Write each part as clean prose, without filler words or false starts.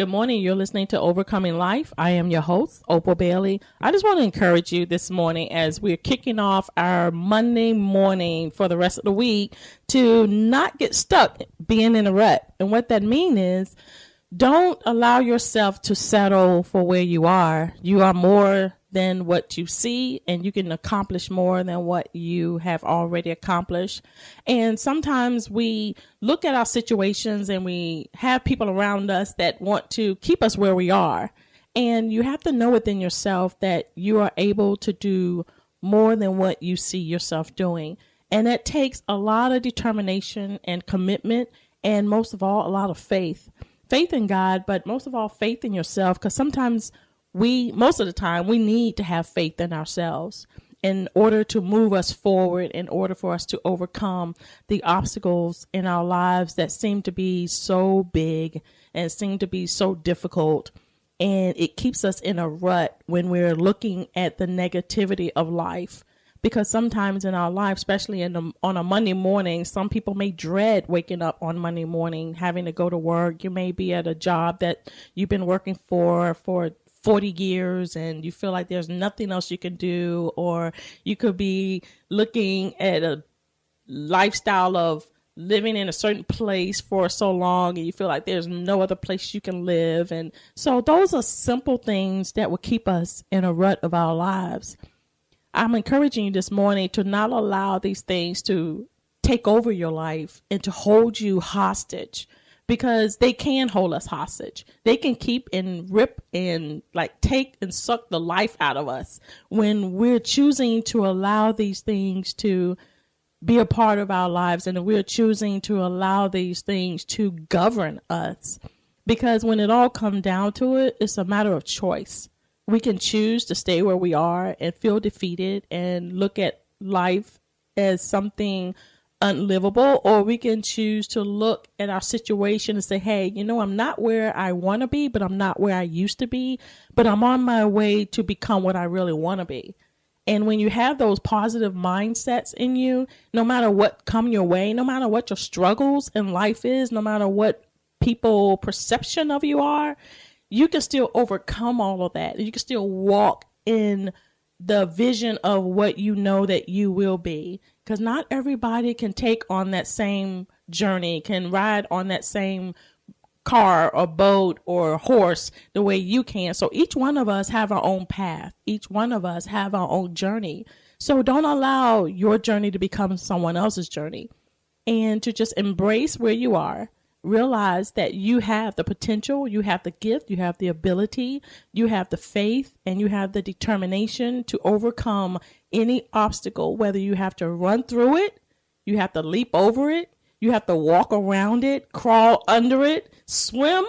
Good morning. You're listening to Overcoming Life. I am your host, Opal Bailey. I just want to encourage you this morning as we're kicking off our Monday morning for the rest of the week to not get stuck being in a rut. And what that means is don't allow yourself to settle for where you are. You are more than what you see, and you can accomplish more than what you have already accomplished. And sometimes we look at our situations and we have people around us that want to keep us where we are. And you have to know within yourself that you are able to do more than what you see yourself doing. And that takes a lot of determination and commitment, and most of all, a lot of faith. Faith in God, but most of all, faith in yourself, because sometimes most of the time, we need to have faith in ourselves in order to move us forward, in order for us to overcome the obstacles in our lives that seem to be so big and seem to be so difficult. And it keeps us in a rut when we're looking at the negativity of life. Because sometimes in our life, especially on a Monday morning, some people may dread waking up on Monday morning, having to go to work. You may be at a job that you've been working for 40 years and you feel like there's nothing else you can do, or you could be looking at a lifestyle of living in a certain place for so long and you feel like there's no other place you can live. And so those are simple things that will keep us in a rut of our lives. I'm encouraging you this morning to not allow these things to take over your life and to hold you hostage, because they can hold us hostage. They can keep and rip and take and suck the life out of us when we're choosing to allow these things to be a part of our lives, and we're choosing to allow these things to govern us. Because when it all comes down to it, it's a matter of choice. We can choose to stay where we are and feel defeated and look at life as something unlivable, or we can choose to look at our situation and say, hey, I'm not where I want to be, but I'm not where I used to be, but I'm on my way to become what I really want to be. And when you have those positive mindsets in you, no matter what come your way, no matter what your struggles in life is, no matter what people perception of you are, you can still overcome all of that. You can still walk in the vision of what you know that you will be. Because not everybody can take on that same journey, can ride on that same car or boat or horse the way you can. So each one of us have our own path. Each one of us have our own journey. So don't allow your journey to become someone else's journey, and to just embrace where you are. Realize that you have the potential, you have the gift, you have the ability, you have the faith, and you have the determination to overcome any obstacle, whether you have to run through it, you have to leap over it, you have to walk around it, crawl under it, swim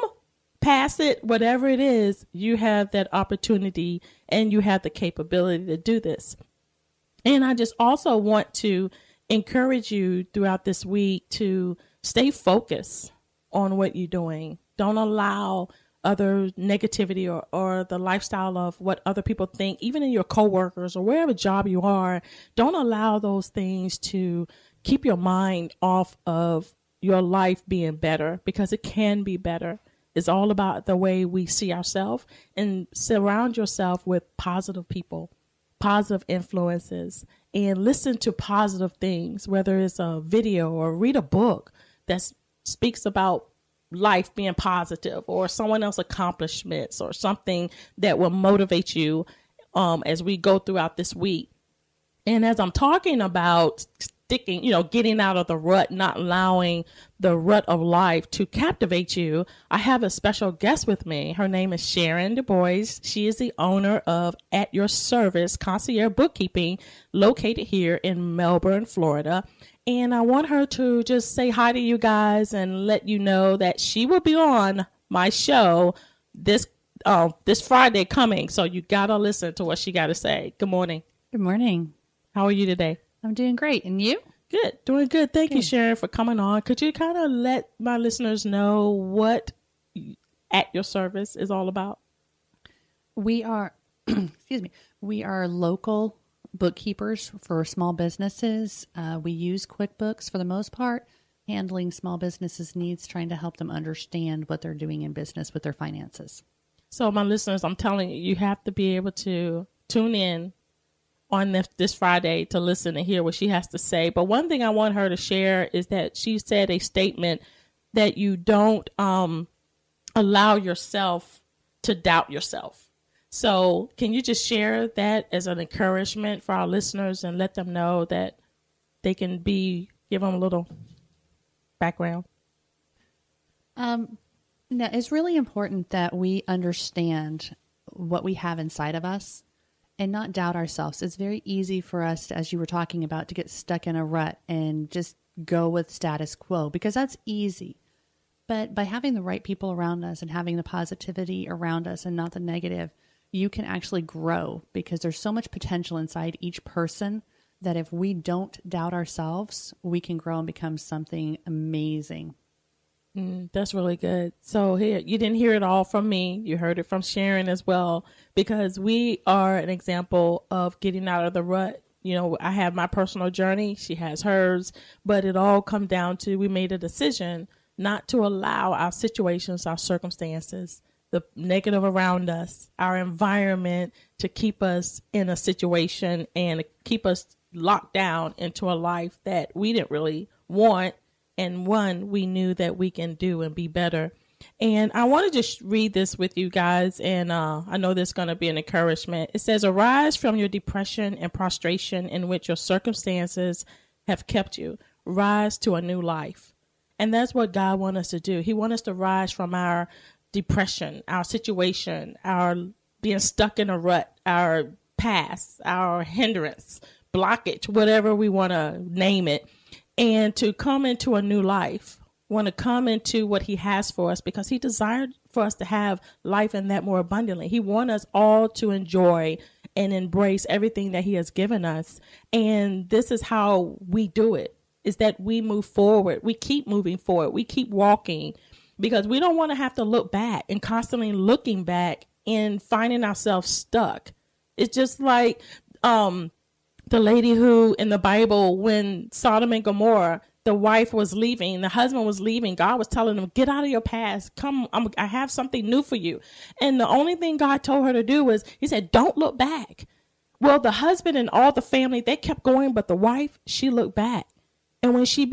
past it, whatever it is, you have that opportunity and you have the capability to do this. And I just also want to encourage you throughout this week to stay focused on what you're doing. Don't allow other negativity or the lifestyle of what other people think, even in your coworkers or wherever job you are. Don't allow those things to keep your mind off of your life being better, because it can be better. It's all about the way we see ourselves, and surround yourself with positive people, positive influences, and listen to positive things, whether it's a video or read a book that speaks about life being positive, or someone else's accomplishments, or something that will motivate you as we go throughout this week. And as I'm talking about sticking, getting out of the rut, not allowing the rut of life to captivate you, I have a special guest with me. Her name is Sharon Du Bois. She is the owner of At Your Service Concierge Bookkeeping, located here in Melbourne, Florida. And I want her to just say hi to you guys and let you know that she will be on my show this Friday coming. So you got to listen to what she got to say. Good morning. Good morning. How are you today? I'm doing great. And you? Good. Doing good. Thank you, Sharon, for coming on. Could you kind of let my listeners know what At Your Service is all about? We are, we are local bookkeepers for small businesses. We use QuickBooks for the most part, handling small businesses' needs, trying to help them understand what they're doing in business with their finances. So my listeners, I'm telling you, you have to be able to tune in on this Friday to listen and hear what she has to say. But one thing I want her to share is that she said a statement that you don't allow yourself to doubt yourself. So can you just share that as an encouragement for our listeners and let them know that they can give them a little background? No, it's really important that we understand what we have inside of us and not doubt ourselves. It's very easy for us, as you were talking about, to get stuck in a rut and just go with status quo, because that's easy. But by having the right people around us and having the positivity around us and not the negative, you can actually grow, because there's so much potential inside each person that if we don't doubt ourselves, we can grow and become something amazing. That's really good. So here, you didn't hear it all from me. You heard it from Sharon as well, because we are an example of getting out of the rut. You know, I have my personal journey. She has hers, but it all come down to, we made a decision not to allow our situations, our circumstances, the negative around us, our environment to keep us in a situation and keep us locked down into a life that we didn't really want. And one we knew that we can do and be better. And I want to just read this with you guys. And I know there's going to be an encouragement. It says, arise from your depression and prostration in which your circumstances have kept you. Rise to a new life. And that's what God wants us to do. He wants us to rise from our depression, our situation, our being stuck in a rut, our past, our hindrance, blockage, whatever we want to name it. And to come into a new life, want to come into what he has for us, because he desired for us to have life and that more abundantly. He wants us all to enjoy and embrace everything that he has given us. And this is how we do it, is that we move forward. We keep moving forward. We keep walking, because we don't want to have to look back and constantly looking back and finding ourselves stuck. It's just like, the lady who in the Bible, when Sodom and Gomorrah, the wife was leaving, the husband was leaving, God was telling them, get out of your past. Come, I have something new for you. And the only thing God told her to do was, he said, don't look back. Well, the husband and all the family, they kept going, but the wife, she looked back. And when she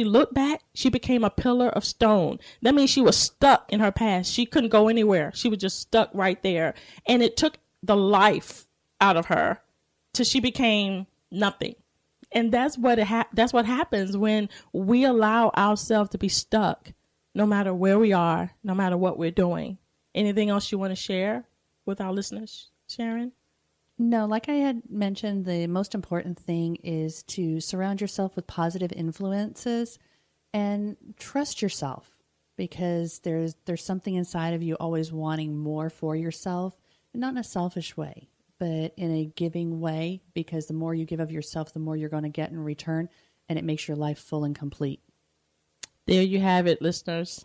looked back, she became a pillar of stone. That means she was stuck in her past. She couldn't go anywhere. She was just stuck right there. And it took the life out of her till she became nothing. And that's what happens when we allow ourselves to be stuck, no matter where we are, no matter what we're doing. Anything else you want to share with our listeners, Sharon? No, like I had mentioned, the most important thing is to surround yourself with positive influences and trust yourself, because there's something inside of you always wanting more for yourself, and not in a selfish way, but in a giving way, because the more you give of yourself, the more you're going to get in return, and it makes your life full and complete. There you have it, listeners.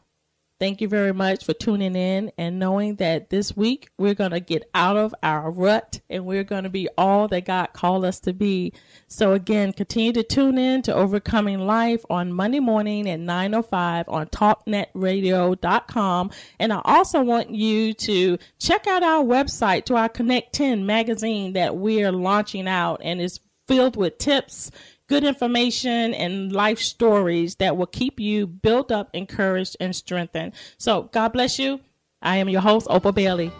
Thank you very much for tuning in and knowing that this week we're going to get out of our rut and we're going to be all that God called us to be. So again, continue to tune in to Overcoming Life on Monday morning at 9:05 on talknetradio.com. And I also want you to check out our website, to our Connect 10 magazine that we're launching out, and it's filled with tips, good information, and life stories that will keep you built up, encouraged, and strengthened. So God bless you. I am your host, Opal Bailey.